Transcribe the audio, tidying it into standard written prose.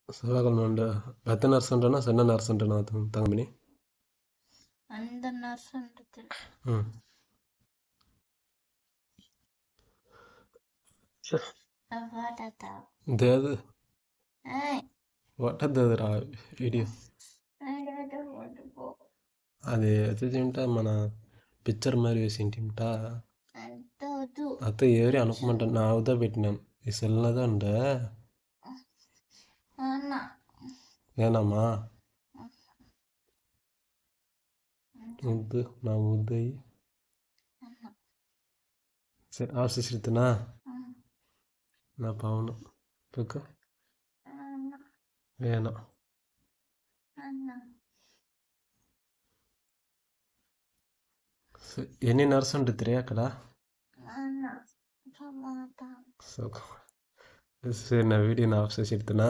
செவ்வாய்க்கிழமை உண்டு. எத்தனை நர்ஸுன்றனா சின்ன நர்ஸுன்றனா தங்கமணி? அந்த நர்ஸுன்றது ம் దేదు వట్టద్దురా వీడియో అది తింటా మన పిక్చర్ మరి వేసింటింటా అత్త ఏరి అనుకోమంటా నా అవుతా పెట్టినాను ఈ సెల్నదా ఉండే ఏనమ్మా ముద్దు నా ముద్దు అయ్యి సరే ఆశిస్తున్నా నా పవను ఓకే ఏనా ఎన్ని నర్స్ ఉంటుంది అక్కడ సరే నా వీడియో నా ఆఫ్ చేసి ఇడుతున్నా